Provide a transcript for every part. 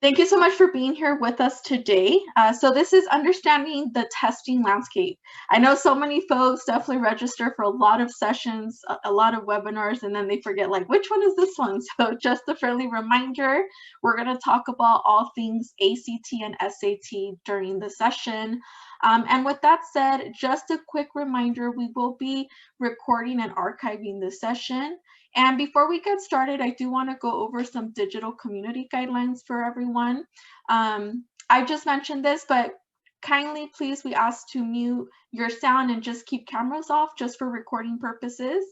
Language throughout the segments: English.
Thank you so much for being here with us today. So this is understanding the testing landscape. I know so many folks definitely register for a lot of sessions, a lot of webinars, and then they forget like, which one is this one? So just a friendly reminder, we're gonna talk about all things ACT and SAT during the session. And with that said, just a quick reminder, we will be recording and archiving this session. And before we get started, I do want to go over some digital community guidelines for everyone. I just mentioned this, but kindly, please, we ask to mute your sound and just keep cameras off just for recording purposes.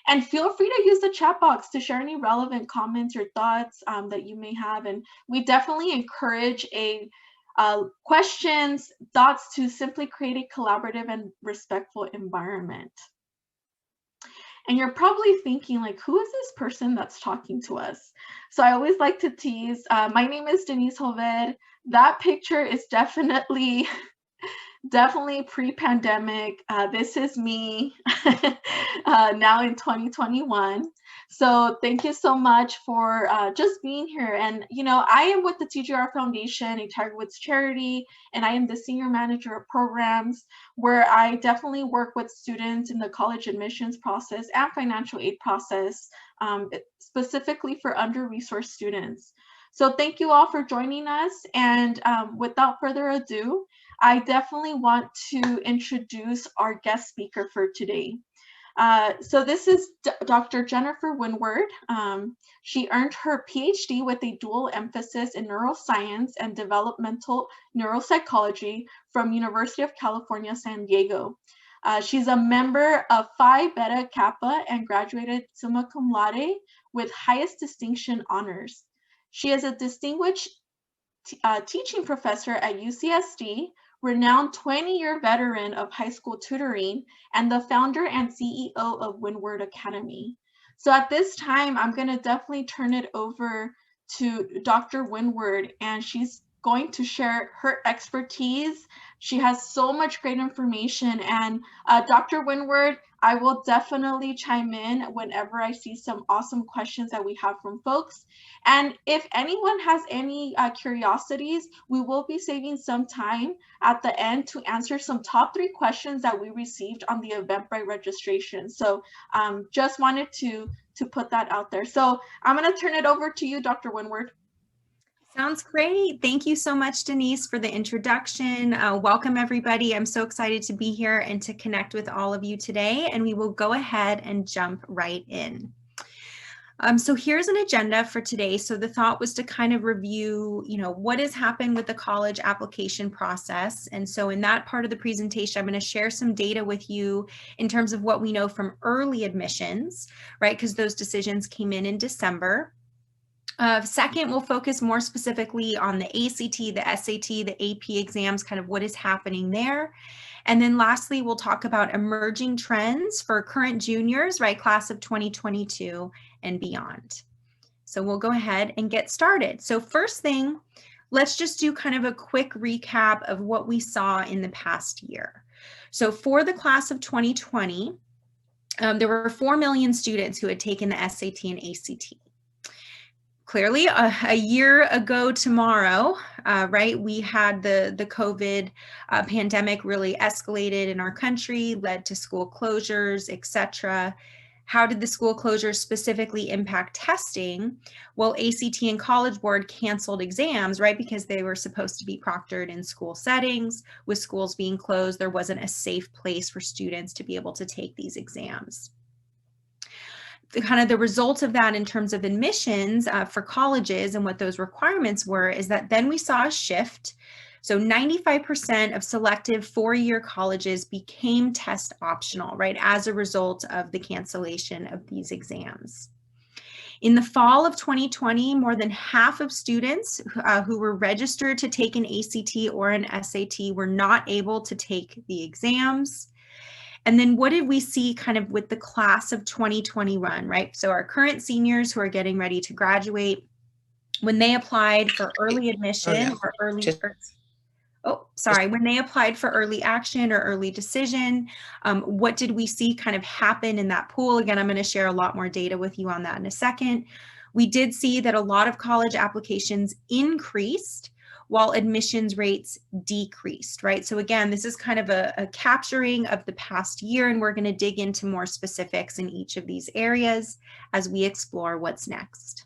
And feel free to use the chat box to share any relevant comments or thoughts that you may have. And we definitely encourage questions, thoughts to simply create a collaborative and respectful environment. And you're probably thinking like, who is this person that's talking to us? So I always like to tease, my name is Denise Hoved. That picture is definitely pre-pandemic. This is me now in 2021. So thank you so much for just being here. And, you know, I am with the TGR Foundation, a Tiger Woods charity, and I am the senior manager of programs where I definitely work with students in the college admissions process and financial aid process, specifically for under-resourced students. So thank you all for joining us. And without further ado, I definitely want to introduce our guest speaker for today. So this is Dr. Jennifer Winward. She earned her PhD with a dual emphasis in neuroscience and developmental neuropsychology from University of California, San Diego. She's a member of Phi Beta Kappa and graduated summa cum laude with highest distinction honors. She is a distinguished teaching professor at UCSD, renowned 20-year veteran of high school tutoring, and the founder and CEO of Winward Academy. So at this time, I'm going to definitely turn it over to Dr. Winward, and she's going to share her expertise. She has so much great information, and Dr. Winward, I will definitely chime in whenever I see some awesome questions that we have from folks. And if anyone has any curiosities, we will be saving some time at the end to answer some top 3 questions that we received on the Eventbrite registration. So just wanted to put that out there. So I'm going to turn it over to you, Dr. Winward. Sounds great. Thank you so much, Denise, for the introduction. Welcome, everybody. I'm so excited to be here and to connect with all of you today, and we will go ahead and jump right in. So here's an agenda for today. So the thought was to kind of review, what has happened with the college application process. And so in that part of the presentation, I'm going to share some data with you in terms of what we know from early admissions, right? Because those decisions came in December. Second, we'll focus more specifically on the ACT, the SAT, the AP exams, kind of what is happening there. And then lastly, we'll talk about emerging trends for current juniors, right, class of 2022 and beyond. So we'll go ahead and get started. So first thing, let's just do kind of a quick recap of what we saw in the past year. So for the class of 2020, there were 4 million students who had taken the SAT and ACT. Clearly, a year ago tomorrow, right, we had the COVID pandemic really escalated in our country, led to school closures, etc. How did the school closures specifically impact testing? Well, ACT and College Board canceled exams, right, because they were supposed to be proctored in school settings. With schools being closed, there wasn't a safe place for students to be able to take these exams. The result of that in terms of admissions for colleges and what those requirements were is that then we saw a shift. So 95% of selective 4-year colleges became test optional, right, as a result of the cancellation of these exams. In the fall of 2020, more than half of students who were registered to take an ACT or an SAT were not able to take the exams. And then what did we see kind of with the class of 2021, right? So our current seniors who are getting ready to graduate, when they applied for early admission or when they applied for early action or early decision, what did we see kind of happen in that pool? Again, I'm going to share a lot more data with you on that in a second. We did see that a lot of college applications increased while admissions rates decreased, right? So again, this is kind of a capturing of the past year, and we're going to dig into more specifics in each of these areas as we explore what's next.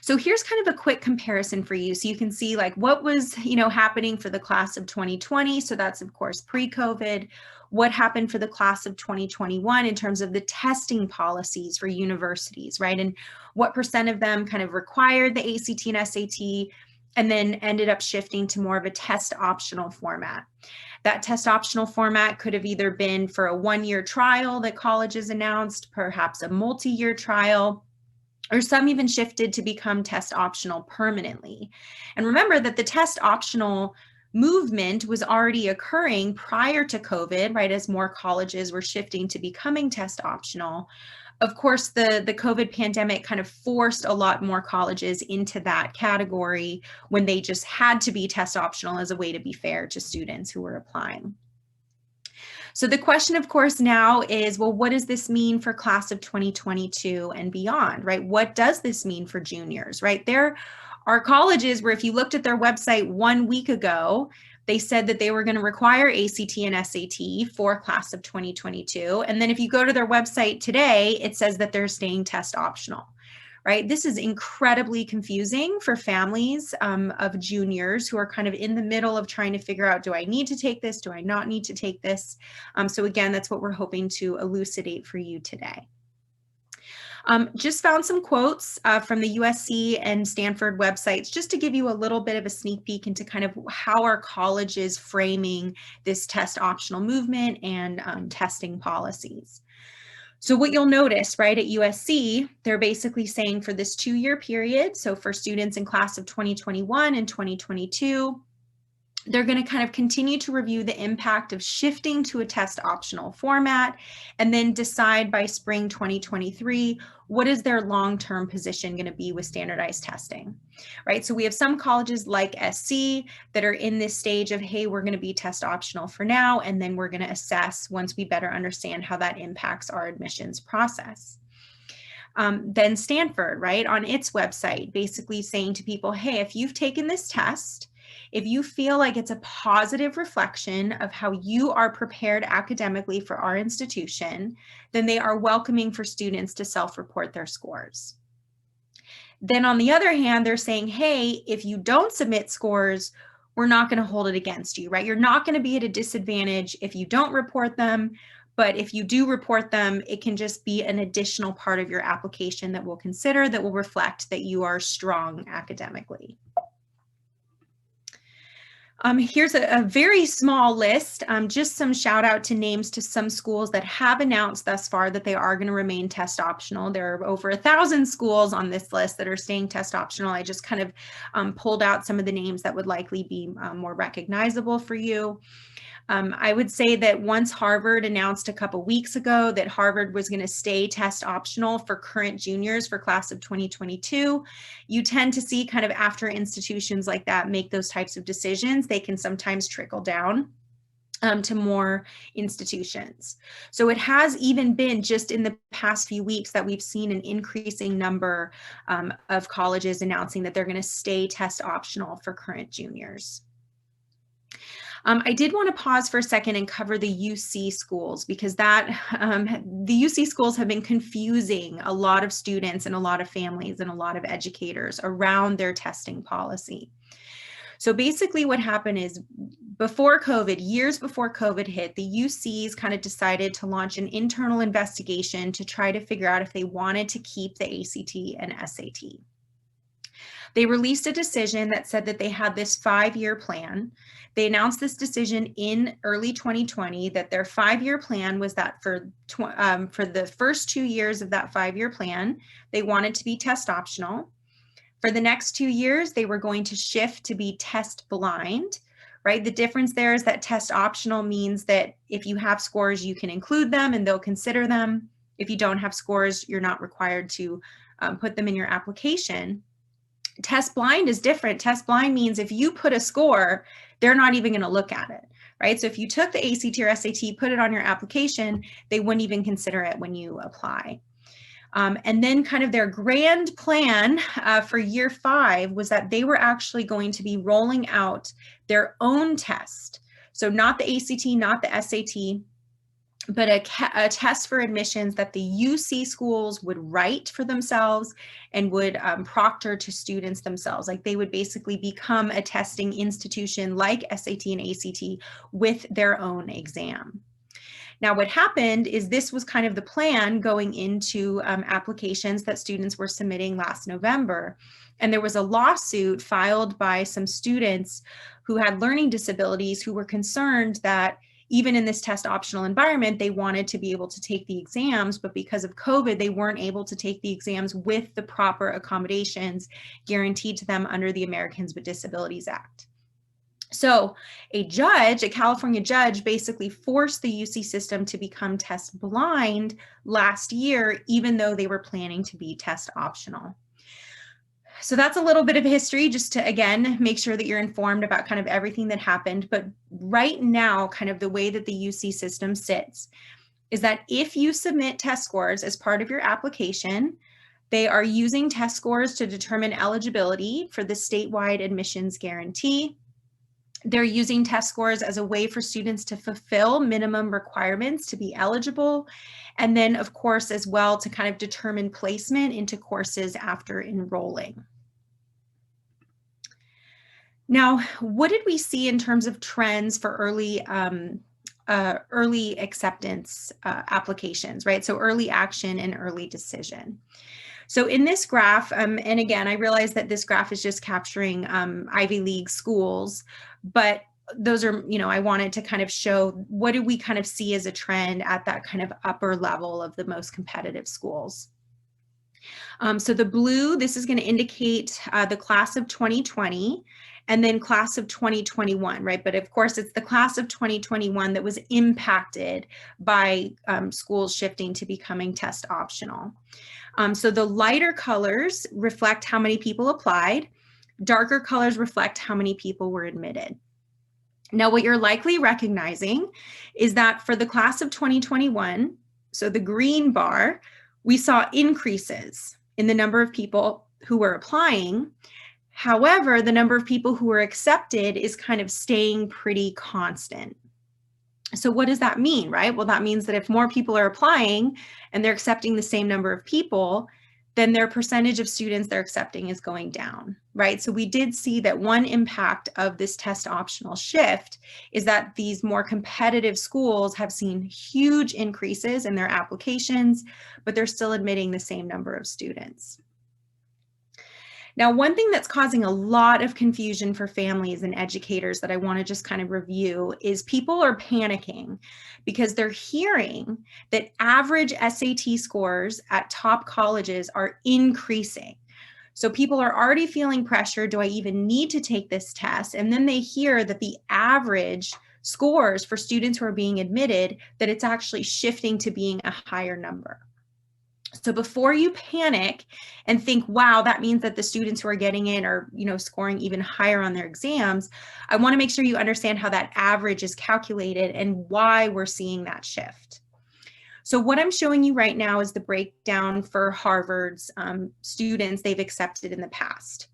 So here's kind of a quick comparison for you. So you can see like what was, happening for the class of 2020. So that's of course pre-COVID. What happened for the class of 2021 in terms of the testing policies for universities, right? And what percent of them kind of required the ACT and SAT and then ended up shifting to more of a test optional format. That test optional format could have either been for a one-year trial that colleges announced, perhaps a multi-year trial, or some even shifted to become test optional permanently. And remember that the test optional movement was already occurring prior to COVID, right? As more colleges were shifting to becoming test optional. Of course, the COVID pandemic kind of forced a lot more colleges into that category when they just had to be test optional as a way to be fair to students who were applying. So the question, of course, now is, well, what does this mean for class of 2022 and beyond, right? What does this mean for juniors, right? There are colleges where if you looked at their website 1 week ago, they said that they were going to require ACT and SAT for class of 2022. And then if you go to their website today, it says that they're staying test optional. Right? This is incredibly confusing for families of juniors who are kind of in the middle of trying to figure out, do I need to take this? Do I not need to take this? So again, that's what we're hoping to elucidate for you today. Just found some quotes from the USC and Stanford websites, just to give you a little bit of a sneak peek into kind of how our college is framing this test optional movement and testing policies. So what you'll notice, right, at USC, they're basically saying for this 2-year period, so for students in class of 2021 and 2022, they're going to kind of continue to review the impact of shifting to a test optional format and then decide by spring 2023, what is their long-term position going to be with standardized testing, right? So we have some colleges like SC that are in this stage of, hey, we're going to be test optional for now, and then we're going to assess once we better understand how that impacts our admissions process. Then Stanford, right, on its website, basically saying to people, hey, if you've taken this test, if you feel like it's a positive reflection of how you are prepared academically for our institution, then they are welcoming for students to self-report their scores. Then on the other hand, they're saying, hey, if you don't submit scores, we're not going to hold it against you, right? You're not going to be at a disadvantage if you don't report them, but if you do report them, it can just be an additional part of your application that we'll consider that will reflect that you are strong academically. Here's a very small list, just some shout out to names to some schools that have announced thus far that they are going to remain test optional. There are over 1,000 schools on this list that are staying test optional. I just kind of pulled out some of the names that would likely be more recognizable for you. I would say that once Harvard announced a couple weeks ago that Harvard was going to stay test optional for current juniors for class of 2022, you tend to see kind of after institutions like that make those types of decisions, they can sometimes trickle down to more institutions. So it has even been just in the past few weeks that we've seen an increasing number of colleges announcing that they're going to stay test optional for current juniors. I did want to pause for a second and cover the UC schools because the UC schools have been confusing a lot of students and a lot of families and a lot of educators around their testing policy. So basically what happened is before COVID, years before COVID hit, the UCs kind of decided to launch an internal investigation to try to figure out if they wanted to keep the ACT and SAT. They released a decision that said that they had this 5-year plan. They announced this decision in early 2020 that their 5-year plan was that for the first 2 years of that 5-year plan, they wanted to be test optional. For the next 2 years, they were going to shift to be test blind, right? The difference there is that test optional means that if you have scores, you can include them and they'll consider them. If you don't have scores, you're not required to put them in your application. Test blind is different. Test blind means if you put a score, they're not even going to look at it, right? So if you took the ACT or SAT, put it on your application, they wouldn't even consider it when you apply. And then kind of their grand plan for year 5 was that they were actually going to be rolling out their own test. So not the ACT, not the SAT, but a test for admissions that the UC schools would write for themselves and would proctor to students themselves. Like they would basically become a testing institution like SAT and ACT with their own exam. Now, what happened is this was kind of the plan going into applications that students were submitting last November. And there was a lawsuit filed by some students who had learning disabilities who were concerned that even in this test optional environment, they wanted to be able to take the exams, but because of COVID, they weren't able to take the exams with the proper accommodations guaranteed to them under the Americans with Disabilities Act. So a California judge basically forced the UC system to become test blind last year, even though they were planning to be test optional. So that's a little bit of history just to, again, make sure that you're informed about kind of everything that happened. But right now, kind of the way that the UC system sits is that if you submit test scores as part of your application, they are using test scores to determine eligibility for the statewide admissions guarantee. They're using test scores as a way for students to fulfill minimum requirements to be eligible. And then, of course, as well to kind of determine placement into courses after enrolling. Now, what did we see in terms of trends for early acceptance applications, right? So early action and early decision. So in this graph, and again, I realize that this graph is just capturing Ivy League schools, but those are, I wanted to kind of show what do we kind of see as a trend at that kind of upper level of the most competitive schools. So the blue, this is going to indicate the class of 2020 and then class of 2021, right? But of course, it's the class of 2021 that was impacted by schools shifting to becoming test optional. So the lighter colors reflect how many people applied. Darker colors reflect how many people were admitted. Now, what you're likely recognizing is that for the class of 2021, so the green bar, we saw increases in the number of people who were applying. However, the number of people who were accepted is kind of staying pretty constant. So what does that mean, right? Well, that means that if more people are applying and they're accepting the same number of people, then their percentage of students they're accepting is going down, right? So we did see that one impact of this test optional shift is that these more competitive schools have seen huge increases in their applications, but they're still admitting the same number of students. Now, one thing that's causing a lot of confusion for families and educators that I want to just kind of review is people are panicking because they're hearing that average SAT scores at top colleges are increasing. So people are already feeling pressure. Do I even need to take this test? And then they hear that the average scores for students who are being admitted, that it's actually shifting to being a higher number. So before you panic and think, wow, that means that the students who are getting in are, scoring even higher on their exams, I want to make sure you understand how that average is calculated and why we're seeing that shift. So what I'm showing you right now is the breakdown for Harvard's students they've accepted in the past.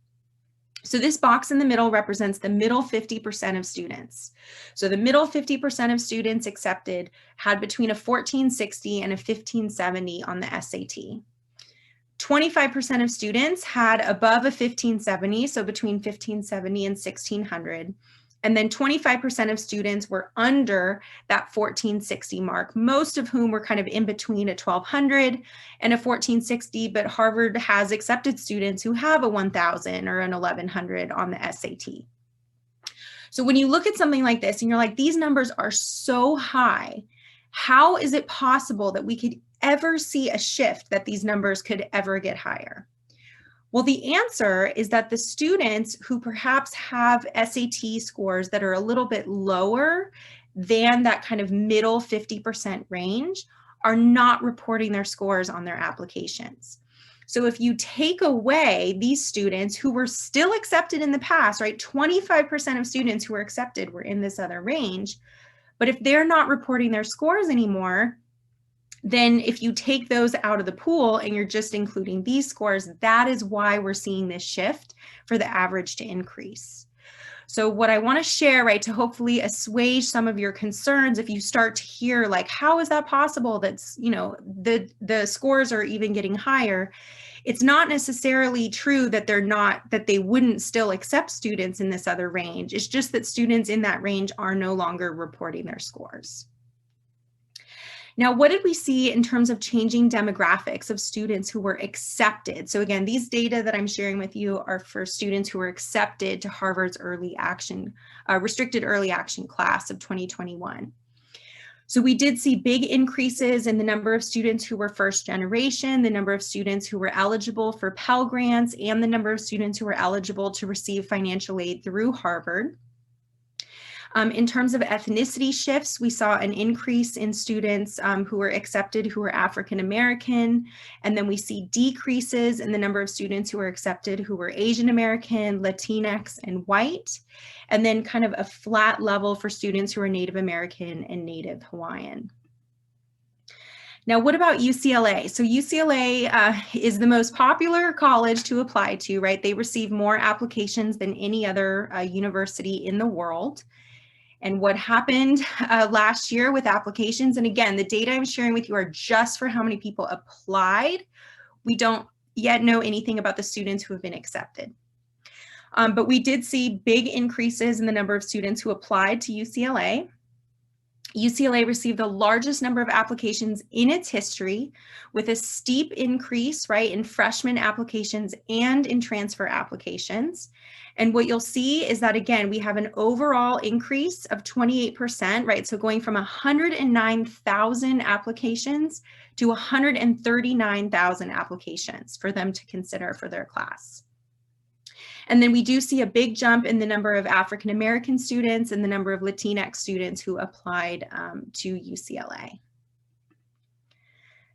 So this box in the middle represents the middle 50% of students. So the middle 50% of students accepted had between a 1460 and a 1570 on the SAT. 25% of students had above a 1570, so between 1570 and 1600. And then 25% of students were under that 1460 mark, most of whom were kind of in between a 1200 and a 1460, but Harvard has accepted students who have a 1000 or an 1100 on the SAT. So when you look at something like this and you're like, these numbers are so high, how is it possible that we could ever see a shift that these numbers could ever get higher? Well, the answer is that the students who perhaps have SAT scores that are a little bit lower than that kind of middle 50% range are not reporting their scores on their applications. So if you take away these students who were still accepted in the past, right, 25% of students who were accepted were in this other range, but if they're not reporting their scores anymore, then if you take those out of the pool and you're just including these scores, that is why we're seeing this shift for the average to increase. So what I want to share, right, to hopefully assuage some of your concerns, if you start to hear like, how is that possible that's, you know, the scores are even getting higher, it's not necessarily true that that they wouldn't still accept students in this other range. It's just that students in that range are no longer reporting their scores. Now, what did we see in terms of changing demographics of students who were accepted? So again, these data that I'm sharing with you are for students who were accepted to Harvard's restricted early action class of 2021. So we did see big increases in the number of students who were first generation, the number of students who were eligible for Pell Grants, and the number of students who were eligible to receive financial aid through Harvard. In terms of ethnicity shifts, we saw an increase in students who were accepted who were African American, and then we see decreases in the number of students who were accepted who were Asian American, Latinx, and white, and then kind of a flat level for students who are Native American and Native Hawaiian. Now, what about UCLA? So UCLA is the most popular college to apply to, right? They receive more applications than any other university in the world. And what happened last year with applications, and again, the data I'm sharing with you are just for how many people applied. We don't yet know anything about the students who have been accepted. But we did see big increases in the number of students who applied to UCLA. UCLA received the largest number of applications in its history, with a steep increase, right, in freshman applications and in transfer applications. And what you'll see is that, again, we have an overall increase of 28%, right? So going from 109,000 applications to 139,000 applications for them to consider for their class. And then we do see a big jump in the number of African American students and the number of Latinx students who applied to UCLA.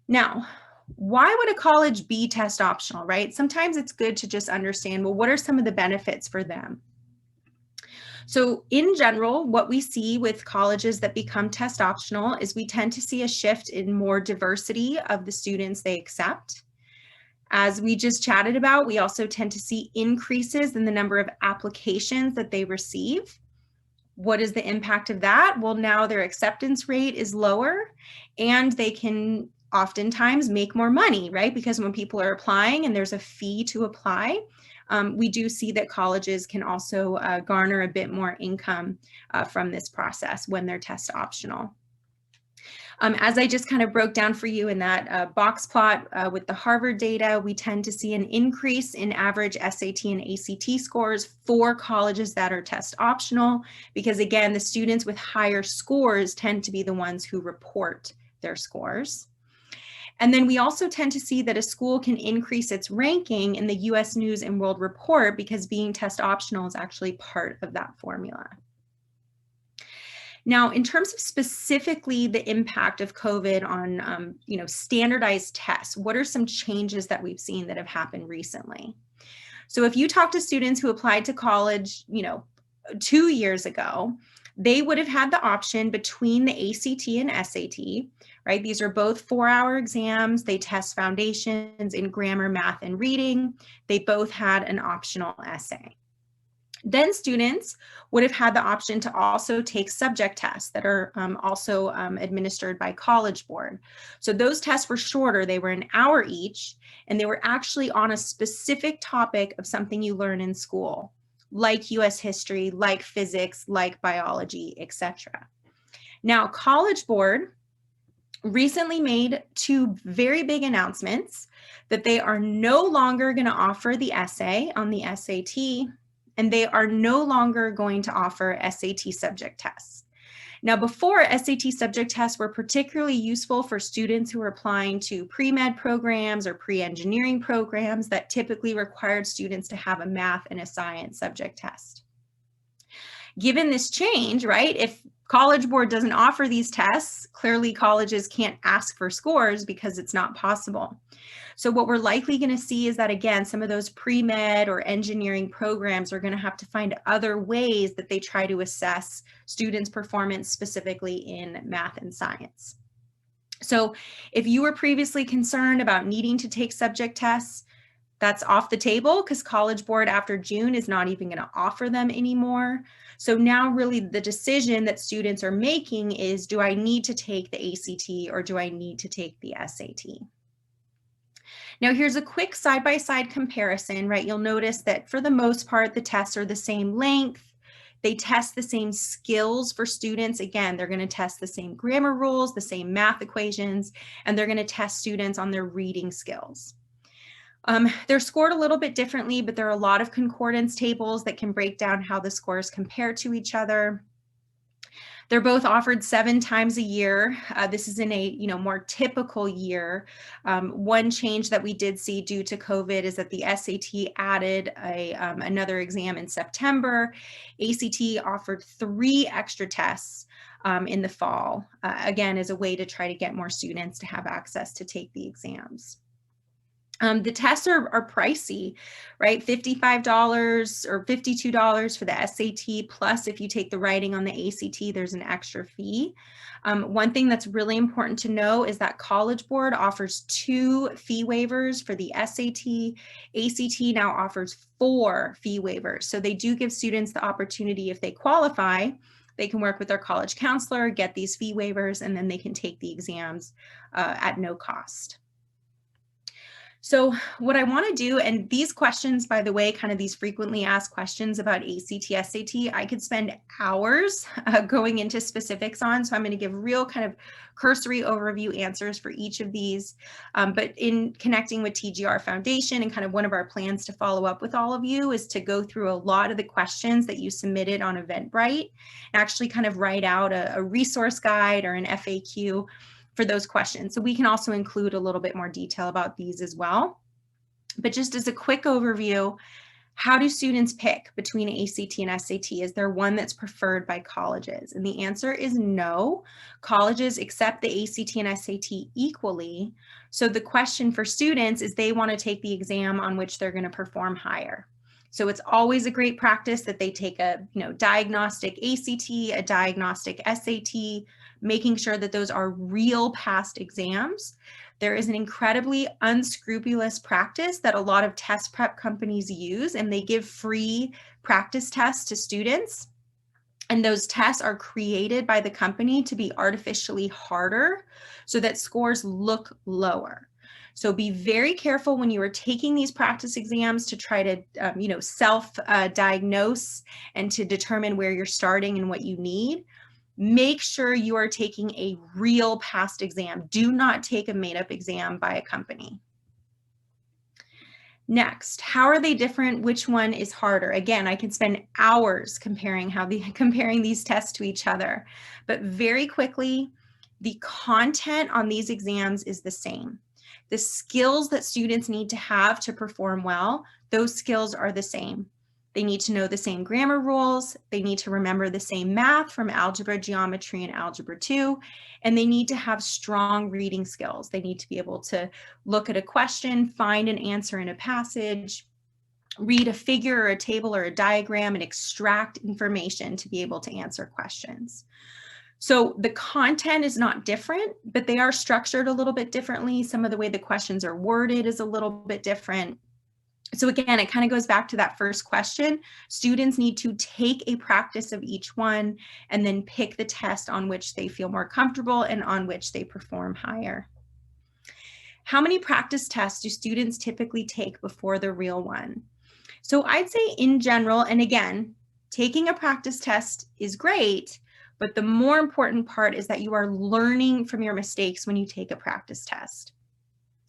Now, why would a college be test optional, right? Sometimes it's good to just understand, well, what are some of the benefits for them? So in general, what we see with colleges that become test optional is we tend to see a shift in more diversity of the students they accept. As we just chatted about, we also tend to see increases in the number of applications that they receive. What is the impact of that? Well, now their acceptance rate is lower and they can oftentimes make more money, right? Because when people are applying and there's a fee to apply, we do see that colleges can also garner a bit more income from this process when they're test optional. As I just kind of broke down for you in that box plot with the Harvard data, we tend to see an increase in average SAT and ACT scores for colleges that are test optional, because again, the students with higher scores tend to be the ones who report their scores. And then we also tend to see that a school can increase its ranking in the US News and World Report because being test optional is actually part of that formula. Now, in terms of specifically the impact of COVID on standardized tests, what are some changes that we've seen that have happened recently? So if you talk to students who applied to college, 2 years ago, they would have had the option between the ACT and SAT, right? These are both 4-hour exams. They test foundations in grammar, math, and reading. They both had an optional essay. Then students would have had the option to also take subject tests that are also administered by College Board. So those tests were shorter. They were an hour each, and they were actually on a specific topic of something you learn in school, like US history, like physics, like biology, etc. Now, College Board recently made 2 very big announcements that they are no longer going to offer the essay on the SAT, and they are no longer going to offer SAT subject tests. Now, before, SAT subject tests were particularly useful for students who were applying to pre-med programs or pre-engineering programs that typically required students to have a math and a science subject test. Given this change, right, if College Board doesn't offer these tests, clearly colleges can't ask for scores because it's not possible. So what we're likely going to see is that, again, some of those pre-med or engineering programs are going to have to find other ways that they try to assess students' performance specifically in math and science. So if you were previously concerned about needing to take subject tests, that's off the table because College Board after June is not even going to offer them anymore. So now really the decision that students are making is, do I need to take the ACT or do I need to take the SAT? Now here's a quick side-by-side comparison, right? You'll notice that for the most part, the tests are the same length. They test the same skills for students. Again, they're going to test the same grammar rules, the same math equations, and they're going to test students on their reading skills. They're scored a little bit differently, but there are a lot of concordance tables that can break down how the scores compare to each other. They're both offered 7 times a year. This is in a more typical year. One change that we did see due to COVID is that the SAT added another exam in September. ACT offered 3 extra tests in the fall, again, as a way to try to get more students to have access to take the exams. The tests are pricey, right? $55 or $52 for the SAT, plus if you take the writing on the ACT, there's an extra fee. One thing that's really important to know is that College Board offers 2 fee waivers for the SAT. ACT now offers 4 fee waivers. So they do give students the opportunity, if they qualify, they can work with their college counselor, get these fee waivers, and then they can take the exams at no cost. So what I want to do, and these questions, by the way, kind of these frequently asked questions about ACT, SAT, I could spend hours going into specifics on. So I'm going to give real kind of cursory overview answers for each of these. But in connecting with TGR Foundation, and kind of one of our plans to follow up with all of you is to go through a lot of the questions that you submitted on Eventbrite, and actually kind of write out a resource guide or an FAQ for those questions. So we can also include a little bit more detail about these as well. But just as a quick overview, how do students pick between ACT and SAT? Is there one that's preferred by colleges? And the answer is no. Colleges accept the ACT and SAT equally. So the question for students is they want to take the exam on which they're going to perform higher. So it's always a great practice that they take a diagnostic ACT, a diagnostic SAT, making sure that those are real past exams. There is an incredibly unscrupulous practice that a lot of test prep companies use, and they give free practice tests to students. And those tests are created by the company to be artificially harder so that scores look lower. So be very careful when you are taking these practice exams to try to, self-diagnose and to determine where you're starting and what you need. Make sure you are taking a real past exam. Do not take a made-up exam by a company. Next, how are they different? Which one is harder? Again, I can spend hours comparing these tests to each other, but very quickly, the content on these exams is the same. The skills that students need to have to perform well, those skills are the same. They need to know the same grammar rules. They need to remember the same math from algebra, geometry, and algebra 2. And they need to have strong reading skills. They need to be able to look at a question, find an answer in a passage, read a figure or a table or a diagram, and extract information to be able to answer questions. So the content is not different, but they are structured a little bit differently. Some of the way the questions are worded is a little bit different. So again, it kind of goes back to that first question. Students need to take a practice of each one and then pick the test on which they feel more comfortable and on which they perform higher. How many practice tests do students typically take before the real one? So I'd say in general, and again, taking a practice test is great, but the more important part is that you are learning from your mistakes when you take a practice test.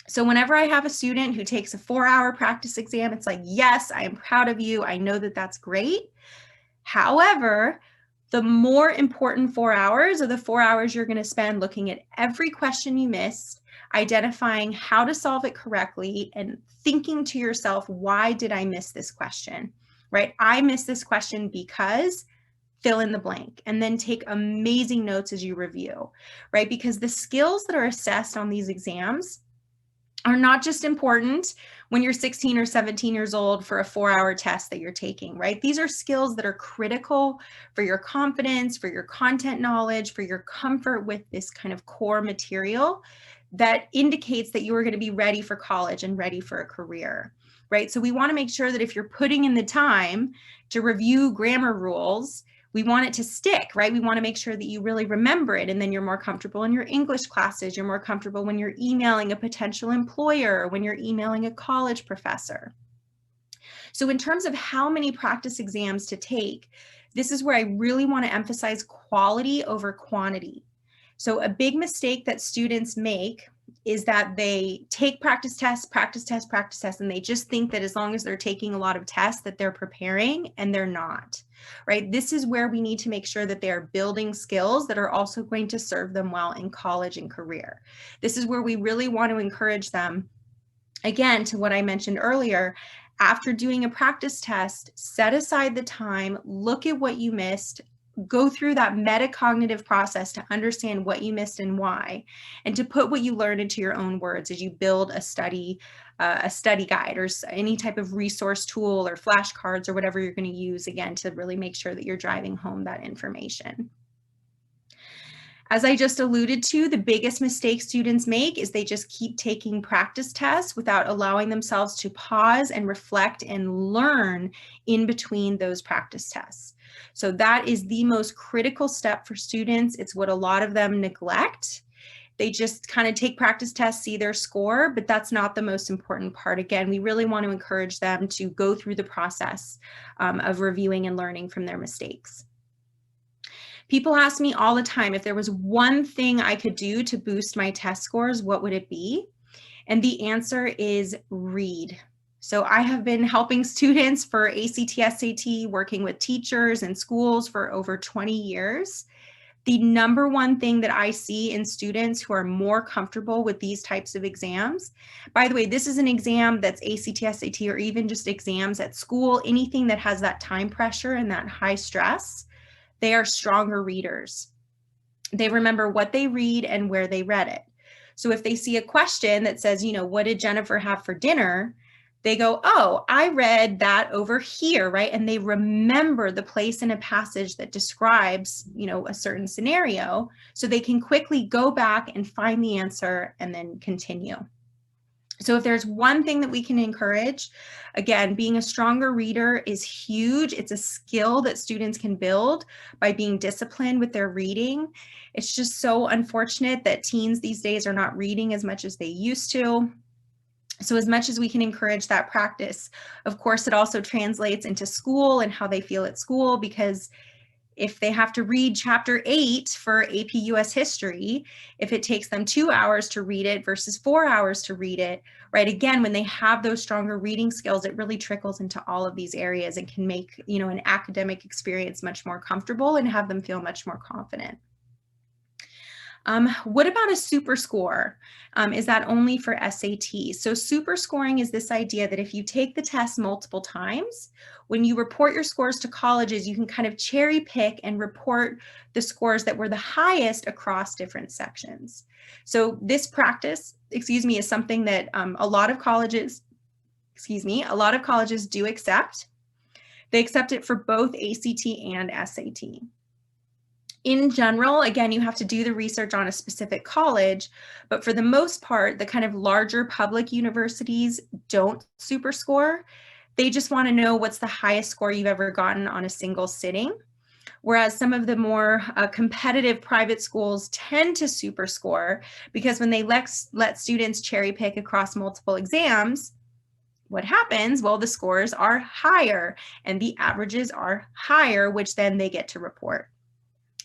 So whenever I have a student who takes a 4-hour practice exam, it's like, yes, I am proud of you. I know that that's great. However, the more important 4 hours are the 4 hours you're going to spend looking at every question you missed, identifying how to solve it correctly, and thinking to yourself, why did I miss this question, right? I missed this question because fill in the blank, and then take amazing notes as you review, right? Because the skills that are assessed on these exams are not just important when you're 16 or 17 years old for a 4-hour test that you're taking, right? These are skills that are critical for your confidence, for your content knowledge, for your comfort with this kind of core material that indicates that you are going to be ready for college and ready for a career, right? So we want to make sure that if you're putting in the time to review grammar rules, we want it to stick, right? We want to make sure that you really remember it, and then you're more comfortable in your English classes. You're more comfortable when you're emailing a potential employer, when you're emailing a college professor. So in terms of how many practice exams to take, this is where I really want to emphasize quality over quantity. So a big mistake that students make is that they take practice tests, and they just think that as long as they're taking a lot of tests that they're preparing, and they're not, right? This is where we need to make sure that they are building skills that are also going to serve them well in college and career. This is where we really want to encourage them, again, to what I mentioned earlier. After doing a practice test, set aside the time, look at what you missed, go through that metacognitive process to understand what you missed and why, and to put what you learned into your own words as you build a study guide or any type of resource tool or flashcards or whatever you're going to use, again, to really make sure that you're driving home that information. As I just alluded to, the biggest mistake students make is they just keep taking practice tests without allowing themselves to pause and reflect and learn in between those practice tests. So that is the most critical step for students. It's what a lot of them neglect. They just kind of take practice tests, see their score, but that's not the most important part. Again, we really want to encourage them to go through the process of reviewing and learning from their mistakes. People ask me all the time, if there was one thing I could do to boost my test scores, what would it be? And the answer is read. So I have been helping students for ACT, SAT, working with teachers and schools for over 20 years. The number one thing that I see in students who are more comfortable with these types of exams, by the way, this is an exam that's ACT, SAT, or even just exams at school, anything that has that time pressure and that high stress, they are stronger readers. They remember what they read and where they read it. So if they see a question that says, what did Jennifer have for dinner? They go, oh, I read that over here, right? And they remember the place in a passage that describes, a certain scenario, so they can quickly go back and find the answer and then continue. So if there's one thing that we can encourage, again, being a stronger reader is huge. It's a skill that students can build by being disciplined with their reading. It's just so unfortunate that teens these days are not reading as much as they used to. So as much as we can encourage that practice, of course, it also translates into school and how they feel at school, because if they have to read chapter 8 for AP US history, if it takes them 2 hours to read it versus 4 hours to read it, right? Again, when they have those stronger reading skills, it really trickles into all of these areas and can make, an academic experience much more comfortable and have them feel much more confident. What about a super score? Is that only for SAT? So super scoring is this idea that if you take the test multiple times, when you report your scores to colleges, you can kind of cherry pick and report the scores that were the highest across different sections. So this practice, is something that a lot of colleges do accept. They accept it for both ACT and SAT. In general, again, you have to do the research on a specific college, but for the most part, the kind of larger public universities don't super score. They just want to know what's the highest score you've ever gotten on a single sitting. Whereas some of the more competitive private schools tend to super score, because when they let students cherry pick across multiple exams, what happens? Well, the scores are higher and the averages are higher, which then they get to report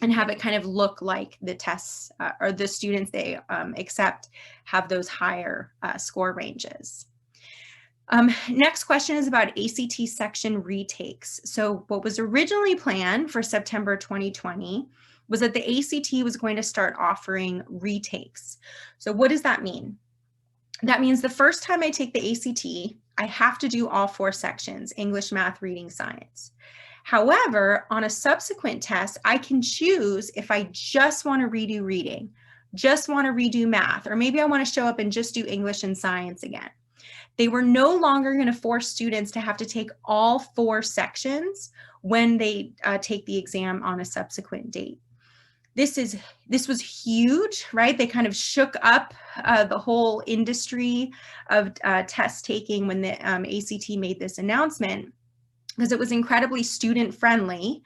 and have it kind of look like the tests or the students they accept have those higher score ranges. Next question is about ACT section retakes. So what was originally planned for September 2020 was that the ACT was going to start offering retakes. So what does that mean? That means the first time I take the ACT, I have to do all 4 sections: English, math, reading, science. However, on a subsequent test, I can choose if I just want to redo reading, just want to redo math, or maybe I want to show up and just do English and science again. They were no longer going to force students to have to take all 4 sections when they take the exam on a subsequent date. This was huge, right? They kind of shook up the whole industry of test taking when the ACT made this announcement, because it was incredibly student friendly.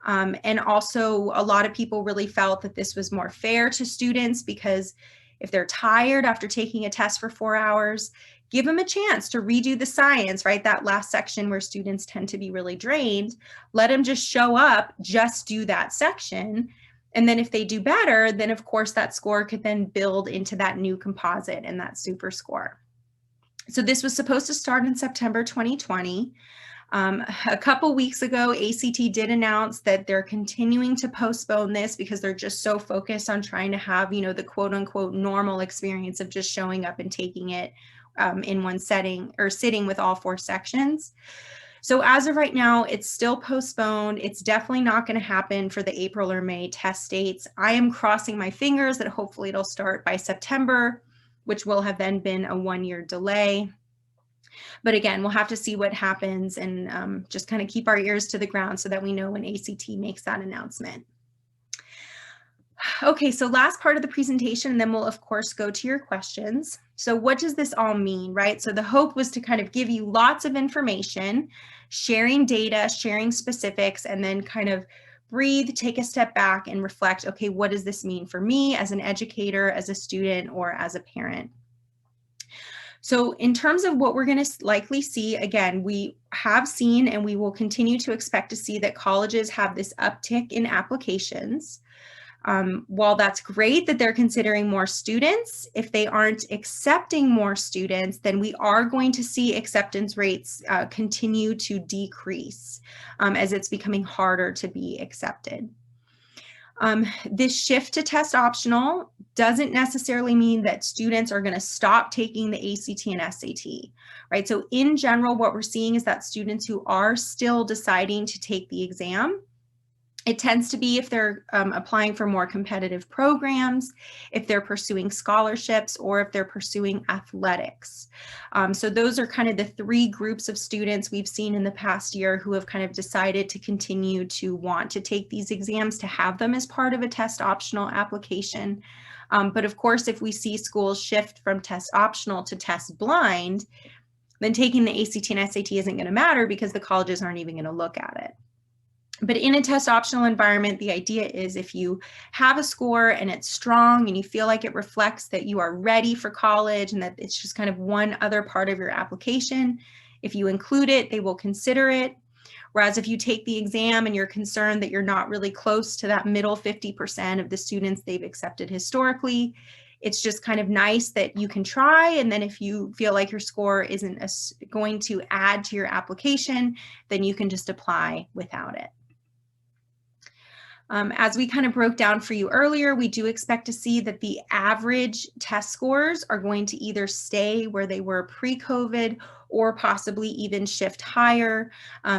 And also a lot of people really felt that this was more fair to students, because if they're tired after taking a test for 4 hours, give them a chance to redo the science, right? That last section where students tend to be really drained, let them just show up, just do that section. And then if they do better, then of course that score could then build into that new composite and that super score. So this was supposed to start in September 2020. A couple weeks ago, ACT did announce that they're continuing to postpone this because they're just so focused on trying to have, you know, the quote unquote normal experience of just showing up and taking it in one setting, or sitting with all 4 sections. So as of right now, it's still postponed. It's definitely not going to happen for the April or May test dates. I am crossing my fingers that hopefully it'll start by September, which will have then been a 1-year delay. But again, we'll have to see what happens, and just kind of keep our ears to the ground so that we know when ACT makes that announcement. Okay, so last part of the presentation, and then we'll of course go to your questions. So what does this all mean, right? So the hope was to kind of give you lots of information, sharing data, sharing specifics, and then kind of breathe, take a step back and reflect, okay, what does this mean for me as an educator, as a student, or as a parent? So in terms of what we're going to likely see, again, we have seen and we will continue to expect to see that colleges have this uptick in applications. While that's great that they're considering more students, if they aren't accepting more students, then we are going to see acceptance rates continue to decrease as it's becoming harder to be accepted. This shift to test optional doesn't necessarily mean that students are going to stop taking the ACT and SAT, right? So in general, what we're seeing is that students who are still deciding to take the exam, it tends to be if they're applying for more competitive programs, if they're pursuing scholarships, or if they're pursuing athletics. So those are kind of the 3 groups of students we've seen in the past year who have kind of decided to continue to want to take these exams, to have them as part of a test optional application. But of course, if we see schools shift from test optional to test blind, then taking the ACT and SAT isn't going to matter because the colleges aren't even going to look at it. But in a test optional environment, the idea is if you have a score and it's strong and you feel like it reflects that you are ready for college and that it's just kind of one other part of your application, if you include it, they will consider it. Whereas if you take the exam and you're concerned that you're not really close to that middle 50% of the students they've accepted historically, it's just kind of nice that you can try. And then if you feel like your score isn't going to add to your application, then you can just apply without it. As we kind of broke down for you earlier, we do expect to see that the average test scores are going to either stay where they were pre-COVID or possibly even shift higher,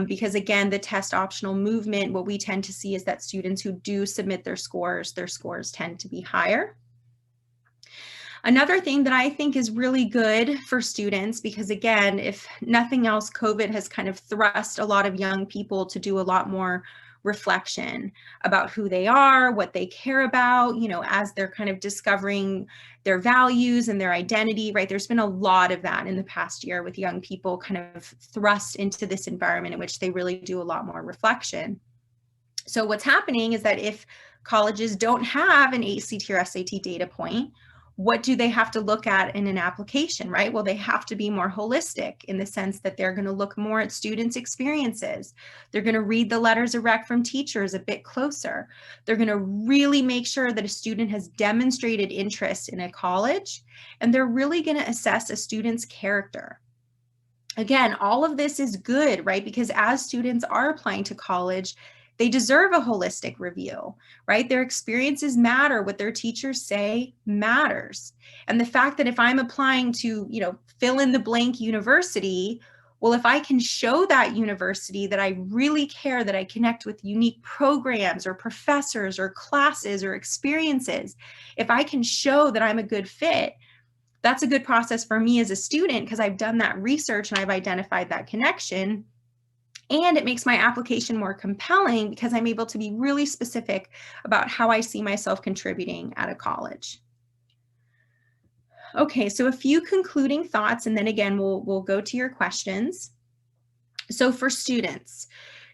because again, the test optional movement, what we tend to see is that students who do submit their scores tend to be higher. Another thing that I think is really good for students, because again, if nothing else, COVID has kind of thrust a lot of young people to do a lot more reflection about who they are, what they care about, you know, as they're kind of discovering their values and their identity, right? There's been a lot of that in the past year with young people kind of thrust into this environment in which they really do a lot more reflection. So what's happening is that if colleges don't have an ACT or SAT data point, what do they have to look at in an application, right? Well, they have to be more holistic in the sense that they're going to look more at students' experiences. They're going to read the letters of rec from teachers a bit closer. They're going to really make sure that a student has demonstrated interest in a college, and they're really going to assess a student's character. Again, all of this is good, right? Because as students are applying to college, they deserve a holistic review, right? Their experiences matter. What their teachers say matters. And the fact that if I'm applying to, you know, fill in the blank university, Well, if I can show that university that I really care, that I connect with unique programs or professors or classes or experiences, if I can show that I'm a good fit, that's a good process for me as a student because I've done that research and I've identified that connection. And it makes my application more compelling because I'm able to be really specific about how I see myself contributing at a college. Okay, so a few concluding thoughts, and then again, we'll go to your questions. So for students,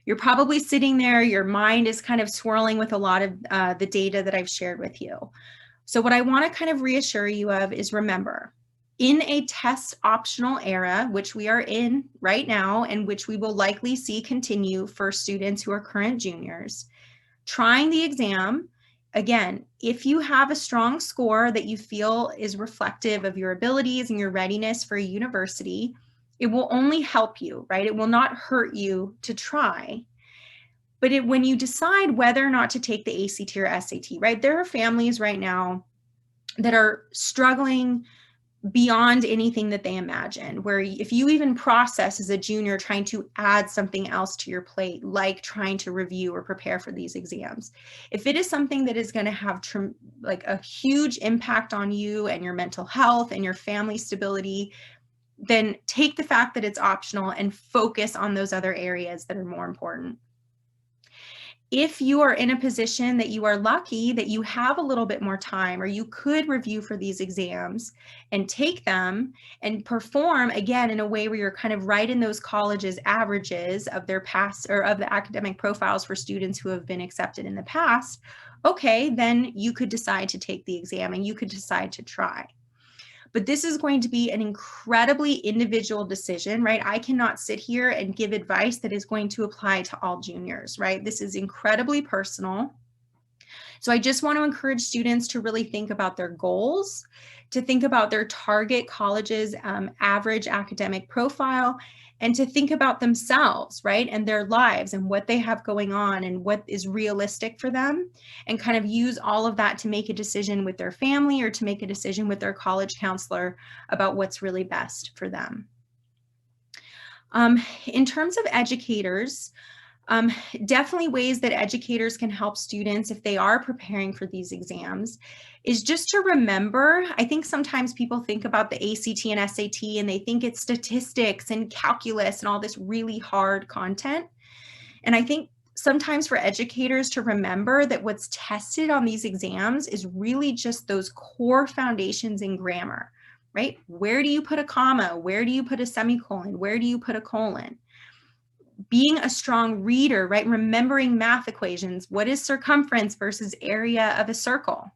you're probably sitting there, your mind is kind of swirling with a lot of the data that I've shared with you. So what I want to kind of reassure you of is, remember, in a test optional era, which we are in right now, and which we will likely see continue for students who are current juniors, trying the exam, again, if you have a strong score that you feel is reflective of your abilities and your readiness for a university, it will only help you, right? It will not hurt you to try. But when you decide whether or not to take the ACT or SAT, right? There are families right now that are struggling beyond anything that they imagine, where if you even process as a junior trying to add something else to your plate, like trying to review or prepare for these exams, if it is something that is going to have like a huge impact on you and your mental health and your family stability, then take the fact that it's optional and focus on those other areas that are more important. If you are in a position that you are lucky that you have a little bit more time, or you could review for these exams and take them and perform again in a way where you're kind of right in those colleges' averages of their past, or of the academic profiles for students who have been accepted in the past, okay, then you could decide to take the exam and you could decide to try. But this is going to be an incredibly individual decision, right? I cannot sit here and give advice that is going to apply to all juniors, right? This is incredibly personal. So I just want to encourage students to really think about their goals, to think about their target college's average academic profile, and to think about themselves, right? And their lives and what they have going on and what is realistic for them, and kind of use all of that to make a decision with their family or to make a decision with their college counselor about what's really best for them. In terms of educators, definitely ways that educators can help students if they are preparing for these exams is just to remember, I think sometimes people think about the ACT and SAT and they think it's statistics and calculus and all this really hard content. And I think sometimes for educators to remember that what's tested on these exams is really just those core foundations in grammar, right? Where do you put a comma? Where do you put a semicolon? Where do you put a colon? Being a strong reader, right? Remembering math equations. What is circumference versus area of a circle,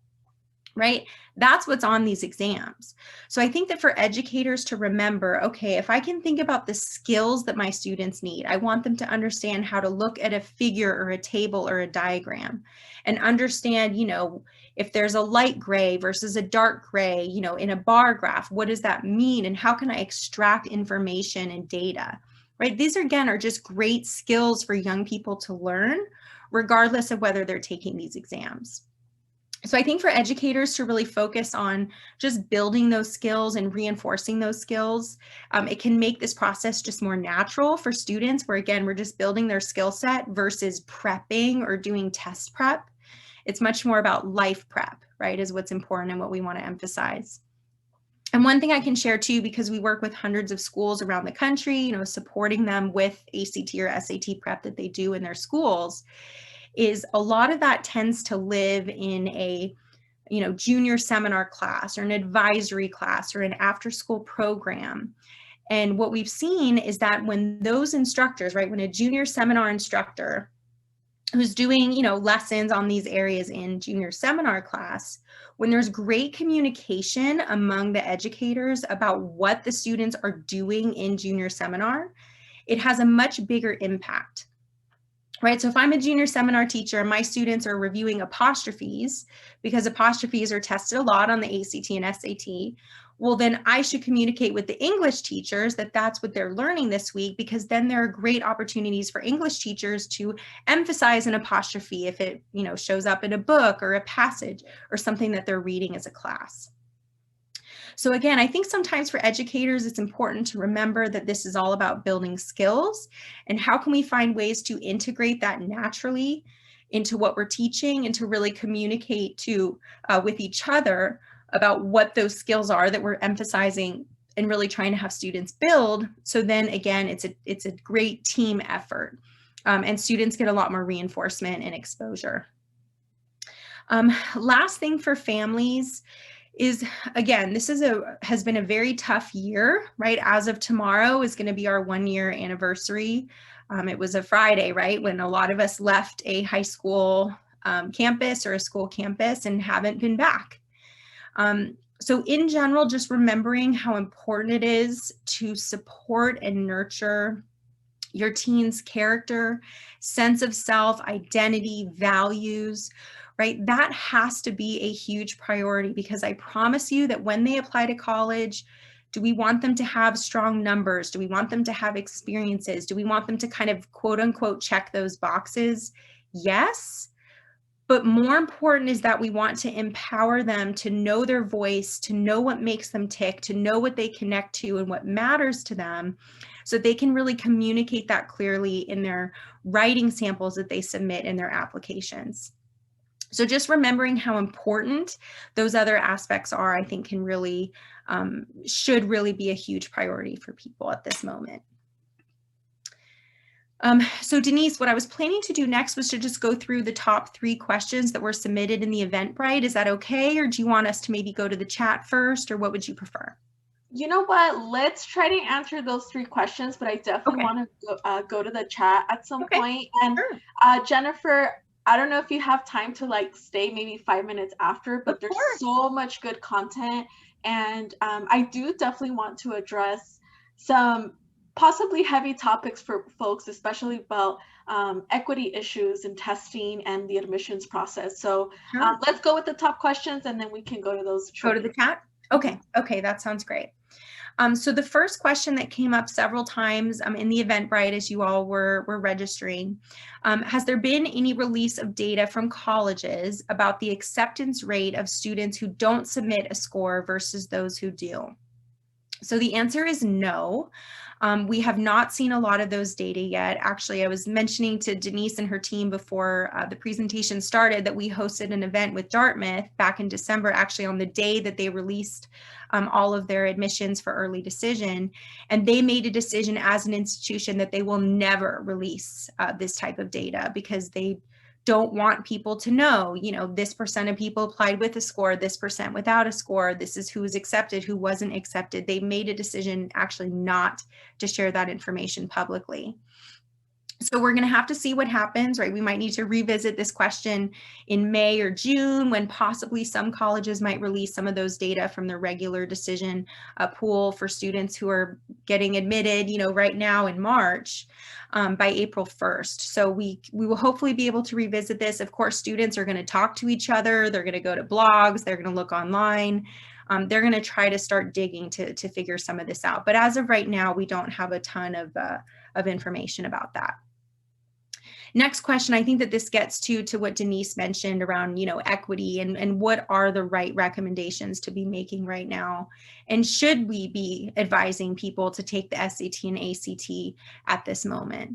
right? That's what's on these exams. So I think that for educators to remember, okay, if I can think about the skills that my students need, I want them to understand how to look at a figure or a table or a diagram and understand, you know, if there's a light gray versus a dark gray, you know, in a bar graph, what does that mean? And how can I extract information and data? Right? These again are just great skills for young people to learn, regardless of whether they're taking these exams. So I think for educators to really focus on just building those skills and reinforcing those skills, it can make this process just more natural for students, where again, we're just building their skill set versus prepping or doing test prep. It's much more about life prep, right, is what's important and what we want to emphasize. And one thing I can share too, because we work with hundreds of schools around the country, you know, supporting them with ACT or SAT prep that they do in their schools, is a lot of that tends to live in a, you know, junior seminar class or an advisory class or an after school program. And what we've seen is that when those instructors, right, when a junior seminar instructor who's doing, you know, lessons on these areas in junior seminar class, when there's great communication among the educators about what the students are doing in junior seminar, it has a much bigger impact, right? So if I'm a junior seminar teacher and my students are reviewing apostrophes, because apostrophes are tested a lot on the ACT and SAT, well, then I should communicate with the English teachers that that's what they're learning this week, because then there are great opportunities for English teachers to emphasize an apostrophe if it, shows up in a book or a passage or something that they're reading as a class. So again, I think sometimes for educators, it's important to remember that this is all about building skills, and how can we find ways to integrate that naturally into what we're teaching, and to really communicate to with each other about what those skills are that we're emphasizing and really trying to have students build. So then again, it's a great team effort, and students get a lot more reinforcement and exposure. Last thing for families is, again, this has been a very tough year, right? As of tomorrow is going to be our 1-year anniversary. It was a Friday, right, when a lot of us left a high school campus or a school campus and haven't been back. So in general, just remembering how important it is to support and nurture your teen's character, sense of self, identity, values, right? That has to be a huge priority, because I promise you that when they apply to college, do we want them to have strong numbers? Do we want them to have experiences? Do we want them to kind of quote unquote check those boxes? Yes. But more important is that we want to empower them to know their voice, to know what makes them tick, to know what they connect to and what matters to them, so they can really communicate that clearly in their writing samples that they submit in their applications. So just remembering how important those other aspects are, I think can really, should really be a huge priority for people at this moment. So Denise, what I was planning to do next was to just go through the top 3 questions that were submitted in the Eventbrite. Is that okay? Or do you want us to maybe go to the chat first, or what would you prefer? You know what? Let's try to answer those 3 questions, but I definitely want to go to the chat at some point. And Sure. Jennifer, I don't know if you have time to like stay maybe 5 minutes after, but there's so much good content. And I do definitely want to address some possibly heavy topics for folks, especially about equity issues in testing and the admissions process. So let's go with the top questions, and then we can go to those. Go to the chat? Okay, that sounds great. So the first question that came up several times in the Eventbrite as you all were registering, has there been any release of data from colleges about the acceptance rate of students who don't submit a score versus those who do? So the answer is no. We have not seen a lot of those data yet. Actually, I was mentioning to Denise and her team before the presentation started that we hosted an event with Dartmouth back in December, actually on the day that they released all of their admissions for early decision. And they made a decision as an institution that they will never release this type of data, because they don't want people to know, you know, this percent of people applied with a score, this percent without a score, this is who was accepted, who wasn't accepted. They made a decision actually not to share that information publicly. So we're going to have to see what happens, right? We might need to revisit this question in May or June, when possibly some colleges might release some of those data from their regular decision pool for students who are getting admitted, you know, right now in March by April 1st. So we will hopefully be able to revisit this. Of course, students are going to talk to each other. They're going to go to blogs. They're going to look online. They're going to try to start digging to figure some of this out. But as of right now, we don't have a ton of information about that. Next question, I think that this gets to what Denise mentioned around, you know, equity and what are the right recommendations to be making right now, and should we be advising people to take the SAT and ACT at this moment?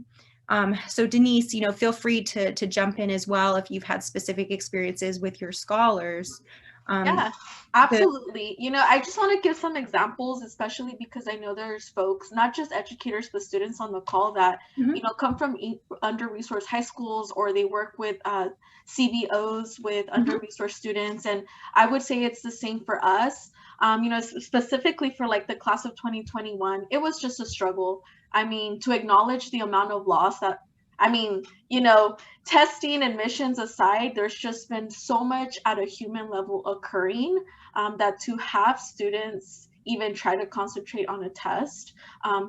So Denise, you know, feel free to jump in as well if you've had specific experiences with your scholars. Yeah, absolutely. You know, I just want to give some examples, especially because I know there's folks, not just educators, but students on the call that, you know, come from under-resourced high schools, or they work with CBOs with under-resourced students. And I would say it's the same for us. You know, specifically for like the class of 2021, it was just a struggle. I mean, to acknowledge the amount of loss that, I mean, you know, testing admissions aside, there's just been so much at a human level occurring that to have students even try to concentrate on a test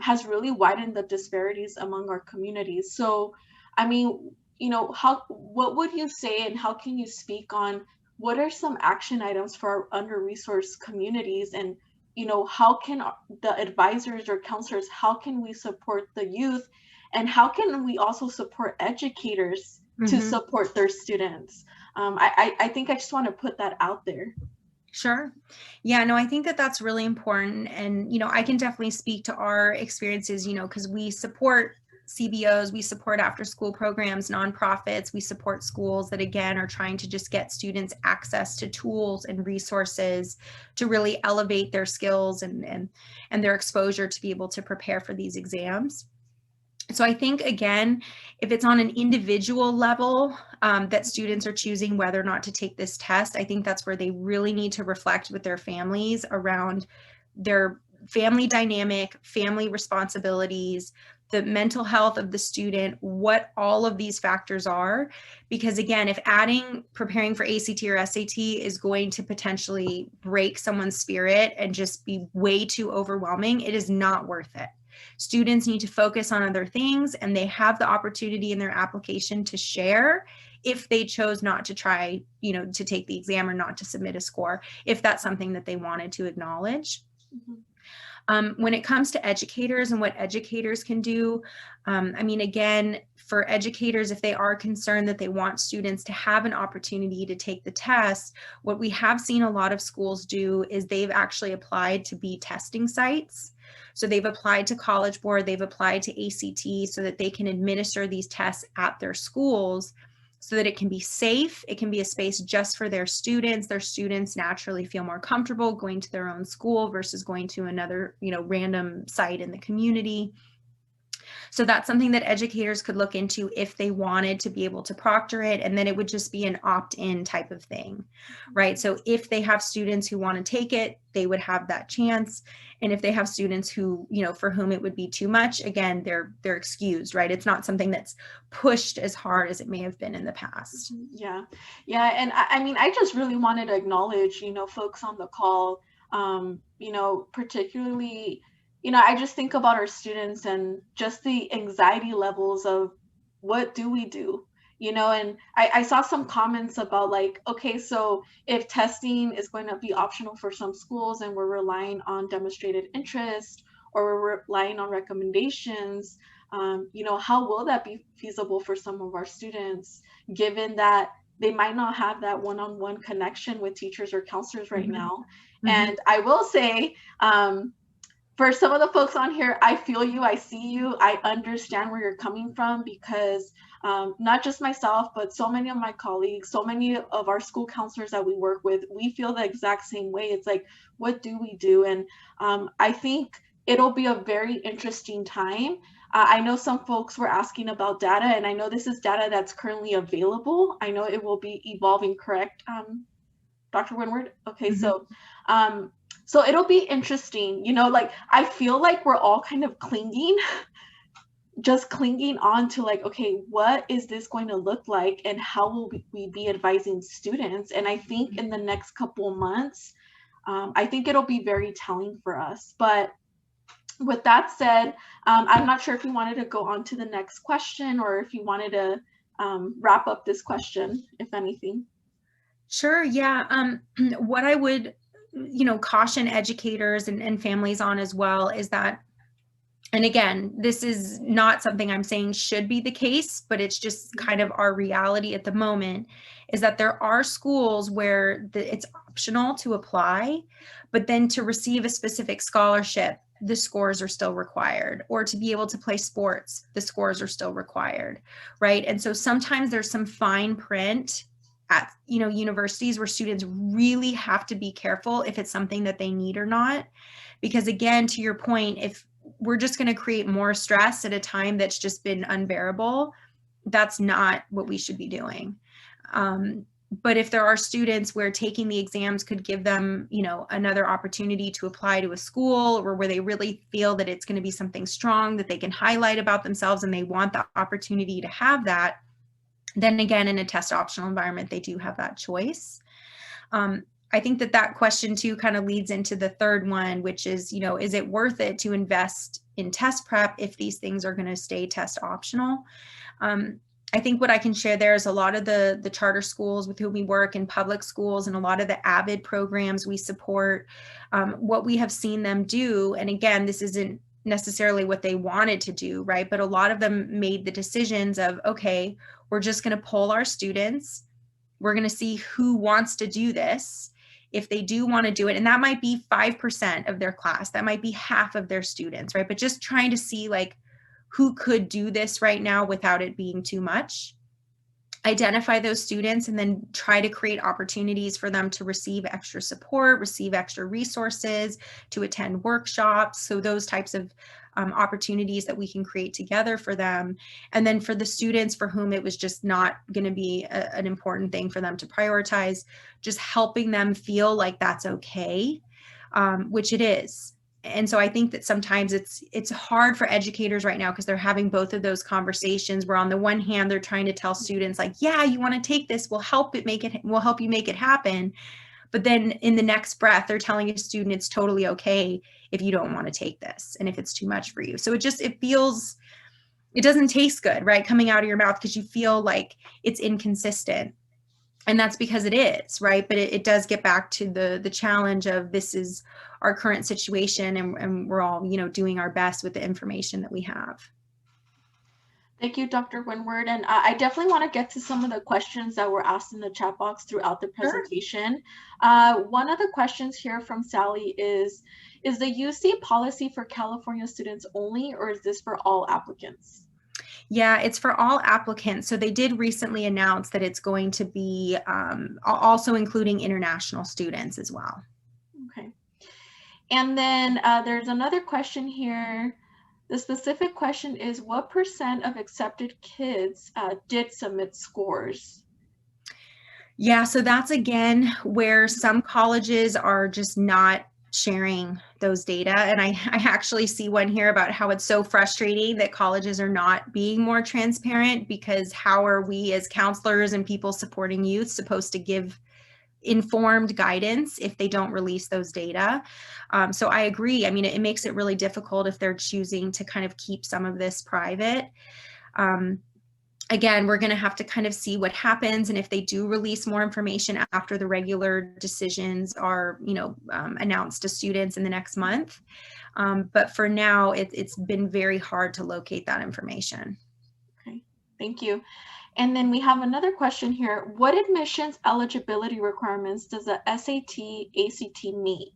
has really widened the disparities among our communities. So, I mean, you know, what would you say, and how can you speak on what are some action items for our under-resourced communities? And, you know, how can the advisors or counselors, how can we support the youth? And how can we also support educators to support their students? I think I just want to put that out there. Sure. Yeah, no, I think that that's really important. And, I can definitely speak to our experiences, because we support CBOs, we support after school programs, nonprofits, we support schools that, again, are trying to just get students access to tools and resources to really elevate their skills and their exposure to be able to prepare for these exams. So I think, again, if it's on an individual level that students are choosing whether or not to take this test, I think that's where they really need to reflect with their families around their family dynamic, family responsibilities, the mental health of the student, what all of these factors are. Because again, if preparing for ACT or SAT is going to potentially break someone's spirit and just be way too overwhelming, it is not worth it. Students need to focus on other things, and they have the opportunity in their application to share if they chose not to try, to take the exam or not to submit a score, if that's something that they wanted to acknowledge. When it comes to educators and what educators can do, again, for educators, if they are concerned that they want students to have an opportunity to take the test, what we have seen a lot of schools do is they've actually applied to be testing sites. So they've applied to College Board, they've applied to ACT so that they can administer these tests at their schools so that it can be safe. It can be a space just for their students. Their students naturally feel more comfortable going to their own school versus going to another, random site in the community. So that's something that educators could look into if they wanted to be able to proctor it. And then it would just be an opt-in type of thing, right? So if they have students who want to take it, they would have that chance. And if they have students who, for whom it would be too much, again, they're excused, right? It's not something that's pushed as hard as it may have been in the past. Yeah. And I just really wanted to acknowledge, folks on the call, particularly, I just think about our students and just the anxiety levels of what do we do? And I saw some comments about like, okay, so if testing is going to be optional for some schools and we're relying on demonstrated interest or we're relying on recommendations, how will that be feasible for some of our students, given that they might not have that one-on-one connection with teachers or counselors right now? And I will say, for some of the folks on here, I feel you, I see you, I understand where you're coming from, because not just myself, but so many of my colleagues, so many of our school counselors that we work with, we feel the exact same way. It's like, what do we do? And I think it'll be a very interesting time. I know some folks were asking about data, and I know this is data that's currently available. I know it will be evolving, correct, Dr. Winward? Okay, so it'll be interesting, I feel like we're all kind of clinging on to like, okay, what is this going to look like and how will we be advising students? And I think in the next couple of months, I think it'll be very telling for us. But with that said, I'm not sure if you wanted to go on to the next question or if you wanted to wrap up this question, if anything. Sure, yeah. What I would caution educators and families on as well is that, and again, this is not something I'm saying should be the case, but it's just kind of our reality at the moment, is that there are schools where it's optional to apply, but then to receive a specific scholarship, the scores are still required, or to be able to play sports, the scores are still required, right? And so sometimes there's some fine print at universities where students really have to be careful if it's something that they need or not, because again, to your point, if we're just going to create more stress at a time that's just been unbearable, that's not what we should be doing. But if there are students where taking the exams could give them another opportunity to apply to a school, or where they really feel that it's going to be something strong that they can highlight about themselves and they want the opportunity to have that, then again, in a test optional environment, they do have that choice. I think that question too kind of leads into the third one, which is, is it worth it to invest in test prep if these things are going to stay test optional? I think what I can share there is a lot of the charter schools with whom we work, in public schools, and a lot of the AVID programs we support, what we have seen them do, and again, this isn't necessarily what they wanted to do, right? But a lot of them made the decisions of, okay, we're just going to poll our students. We're going to see who wants to do this. if they do want to do it, and that might be 5% of their class, that might be half of their students, right? But just trying to see like who could do this right now without it being too much. Identify those students and then try to create opportunities for them to receive extra support, receive extra resources, to attend workshops. So those types of opportunities that we can create together for them. And then for the students for whom it was just not going to be an important thing for them to prioritize, just helping them feel like that's okay, which it is. And so I think that sometimes it's hard for educators right now because they're having both of those conversations where on the one hand, they're trying to tell students like, yeah, you want to take this, we'll help you make it happen. But then in the next breath, they're telling a student it's totally okay if you don't want to take this and if it's too much for you. So it doesn't taste good, right? Coming out of your mouth because you feel like it's inconsistent. And that's because it is, right? But it does get back to the challenge of this is our current situation, and we're all, doing our best with the information that we have. Thank you, Dr. Winward. And I definitely want to get to some of the questions that were asked in the chat box throughout the presentation. Sure. One of the questions here from Sally is the UC policy for California students only, or is this for all applicants? Yeah, it's for all applicants. So they did recently announce that it's going to be also including international students as well. Okay. And then there's another question here. The specific question is, what % of accepted kids did submit scores? Yeah, so that's again where some colleges are just not sharing those data. And I actually see one here about how it's so frustrating that colleges are not being more transparent, because how are we as counselors and people supporting youth supposed to give informed guidance if they don't release those data? So I agree. I mean, it makes it really difficult if they're choosing to kind of keep some of this private. Again, we're going to have to kind of see what happens, and if they do release more information after the regular decisions are, announced to students in the next month. But for now, it's been very hard to locate that information. Okay, thank you. And then we have another question here. What admissions eligibility requirements does the SAT, ACT meet?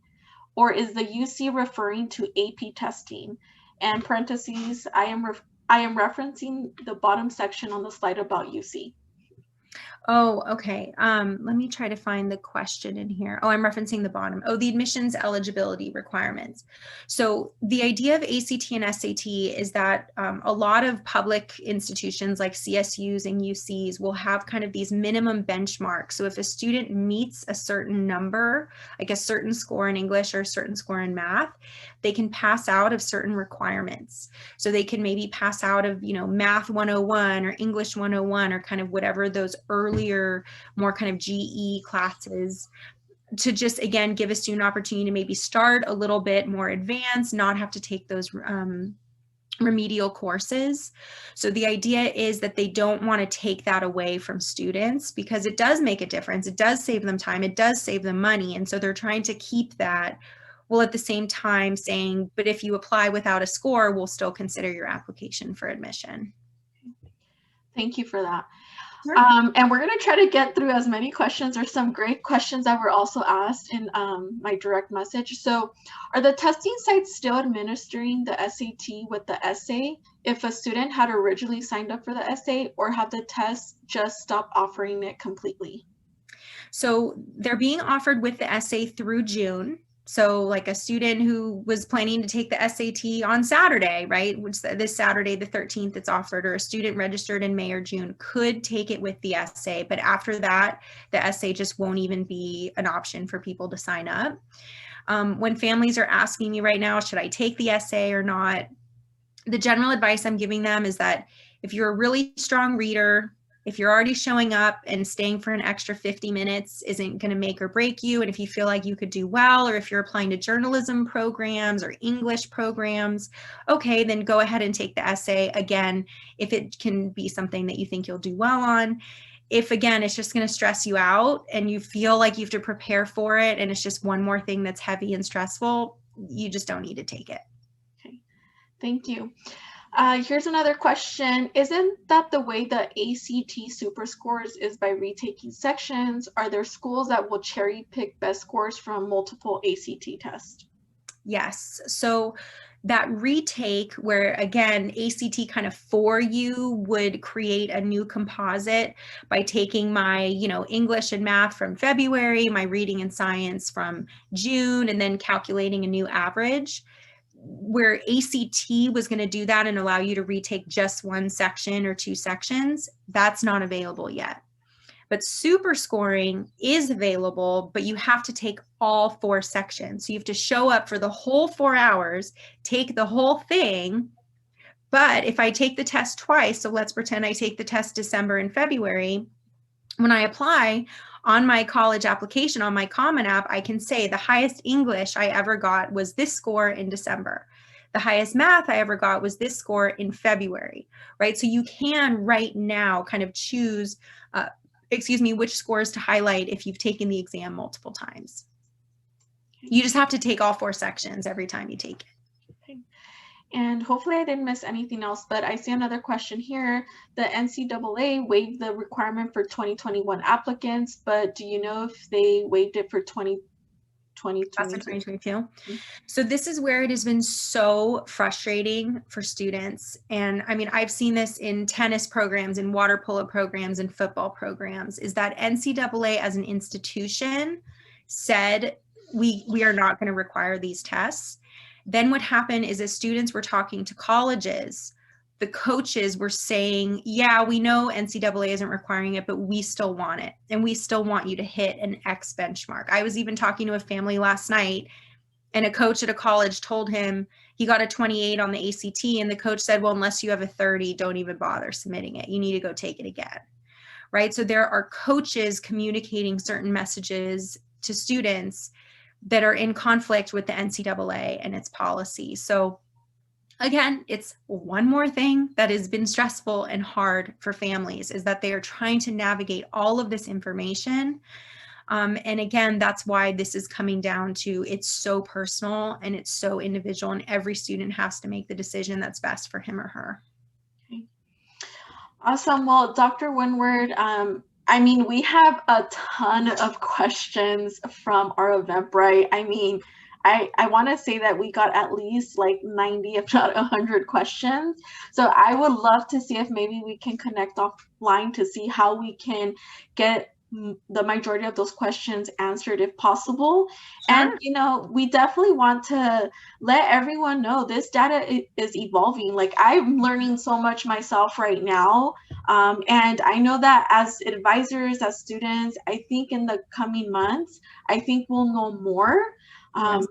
Or is the UC referring to AP testing? And parentheses, I am referencing the bottom section on the slide about UC. Oh, okay. Let me try to find the question in here. Oh, I'm referencing the bottom. Oh, the admissions eligibility requirements. So the idea of ACT and SAT is that a lot of public institutions like CSUs and UCs will have kind of these minimum benchmarks. So if a student meets a certain number, like a certain score in English or a certain score in math, they can pass out of certain requirements. So they can maybe pass out of, Math 101 or English 101 or kind of whatever those earlier, more kind of GE classes, to just, again, give a student opportunity to maybe start a little bit more advanced, not have to take those remedial courses. So the idea is that they don't want to take that away from students, because it does make a difference. It does save them time. It does save them money. And so they're trying to keep that, while at the same time saying, but if you apply without a score, we'll still consider your application for admission. Thank you for that. Sure. And we're going to try to get through as many questions. There's some great questions that were also asked in my direct message. So are the testing sites still administering the SAT with the essay if a student had originally signed up for the essay, or have the tests just stopped offering it completely? So they're being offered with the essay through June. So like a student who was planning to take the SAT on Saturday, right, which this Saturday, the 13th, it's offered, or a student registered in May or June could take it with the essay. But after that, the essay just won't even be an option for people to sign up. When families are asking me right now, should I take the essay or not? The general advice I'm giving them is that if you're a really strong reader, if you're already showing up and staying for an extra 50 minutes isn't going to make or break you, and if you feel like you could do well, or if you're applying to journalism programs or English programs, okay, then go ahead and take the essay. Again, if it can be something that you think you'll do well on. If, again, it's just going to stress you out and you feel like you have to prepare for it and it's just one more thing that's heavy and stressful, you just don't need to take it. Okay, thank you. Here's another question. Isn't that the way the ACT super scores is by retaking sections? Are there schools that will cherry pick best scores from multiple ACT tests? Yes. So that retake where, again, ACT kind of for you would create a new composite by taking my, English and math from February, my reading and science from June, and then calculating a new average. Where ACT was going to do that and allow you to retake just one section or two sections, that's not available yet. But super scoring is available, but you have to take all 4 sections. So you have to show up for the whole 4 hours, take the whole thing. But if I take the test twice, so let's pretend I take the test December and February, when I apply on my college application, on my Common App, I can say the highest English I ever got was this score in December. The highest math I ever got was this score in February, right? So you can right now kind of choose, which scores to highlight if you've taken the exam multiple times. You just have to take all 4 sections every time you take it. Okay. And hopefully I didn't miss anything else, but I see another question here. The NCAA waived the requirement for 2021 applicants, but do you know if they waived it for 2022? Class of 2022. Mm-hmm. So this is where it has been so frustrating for students. And I mean, I've seen this in tennis programs, in water polo programs, and football programs, is that NCAA as an institution said, we are not going to require these tests. Then what happened is as students were talking to colleges, the coaches were saying, yeah, we know NCAA isn't requiring it, but we still want it. And we still want you to hit an X benchmark. I was even talking to a family last night, and a coach at a college told him he got a 28 on the ACT. And the coach said, well, unless you have a 30, don't even bother submitting it. You need to go take it again. Right? So there are coaches communicating certain messages to students that are in conflict with the NCAA and its policy. So again, it's one more thing that has been stressful and hard for families, is that they are trying to navigate all of this information. And again, that's why this is coming down to, it's so personal and it's so individual, and every student has to make the decision that's best for him or her. Okay. Awesome. Well, Dr. Winward, I mean, we have a ton of questions from our Eventbrite. I mean, I want to say that we got at least like 90, if not 100 questions. So I would love to see if maybe we can connect offline to see how we can get the majority of those questions answered if possible. Sure. And, we definitely want to let everyone know this data is evolving. Like, I'm learning so much myself right now. And I know that as advisors, as students, I think in the coming months, I think we'll know more. Yes.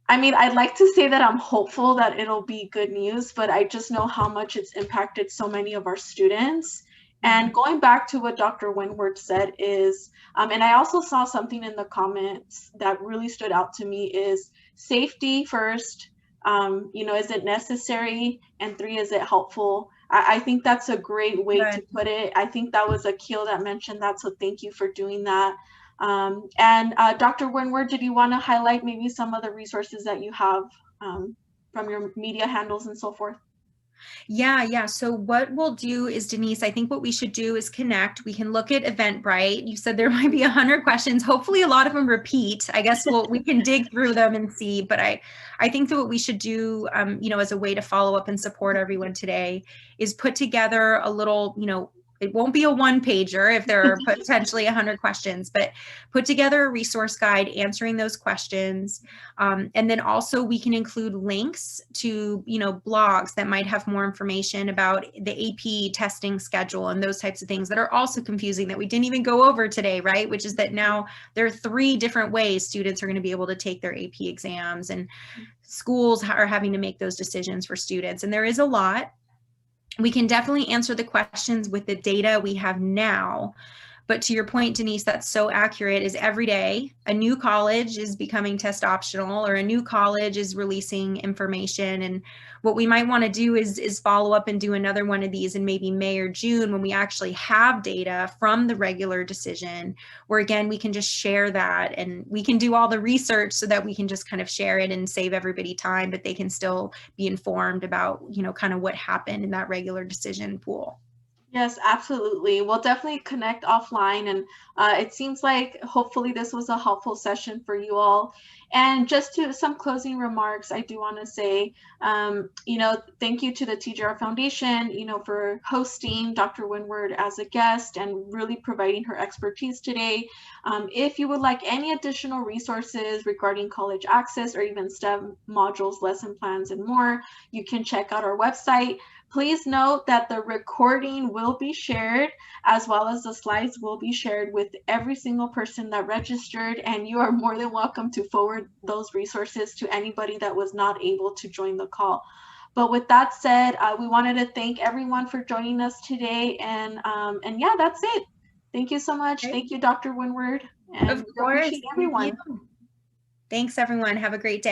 I mean, I'd like to say that I'm hopeful that it'll be good news, but I just know how much it's impacted so many of our students. And going back to what Dr. Winward said is, and I also saw something in the comments that really stood out to me, is safety first, is it necessary? And 3, is it helpful? I think that's a great way to put it. I think that was Akil that mentioned that, so thank you for doing that. And Dr. Winward, did you want to highlight maybe some of the resources that you have from your media handles and so forth? Yeah. So what we'll do is, Denise, I think what we should do is connect. We can look at Eventbrite. You said there might be 100 questions. Hopefully a lot of them repeat. I guess we can dig through them and see. But I think that what we should do, as a way to follow up and support everyone today, is put together a little, it won't be a one-pager if there are potentially 100 questions, but put together a resource guide answering those questions. And then also we can include links to, blogs that might have more information about the AP testing schedule and those types of things that are also confusing that we didn't even go over today, right? Which is that now there are 3 different ways students are going to be able to take their AP exams, and schools are having to make those decisions for students. And there is a lot. We can definitely answer the questions with the data we have now, But to your point, Denise, that's so accurate, is every day a new college is becoming test optional, or a new college is releasing information. And what we might want to do is follow up and do another one of these in maybe May or June, when we actually have data from the regular decision, where again, we can just share that, and we can do all the research so that we can just kind of share it and save everybody time, but they can still be informed about, you know, kind of what happened in that regular decision pool. Yes, absolutely. We'll definitely connect offline. And it seems like hopefully this was a helpful session for you all. And just to some closing remarks, I do want to say, you know, thank you to the TGR Foundation, you know, for hosting Dr. Winward as a guest and really providing her expertise today. If you would like any additional resources regarding college access or even STEM modules, lesson plans, and more, you can check out our website. Please note that the recording will be shared, as well as the slides will be shared with every single person that registered, and you are more than welcome to forward those resources to anybody that was not able to join the call. But with that said, we wanted to thank everyone for joining us today, and yeah, that's it. Thank you so much. Okay. Thank you, Dr. Winward, and Of we course. appreciate everyone. Thanks, everyone. Have a great day.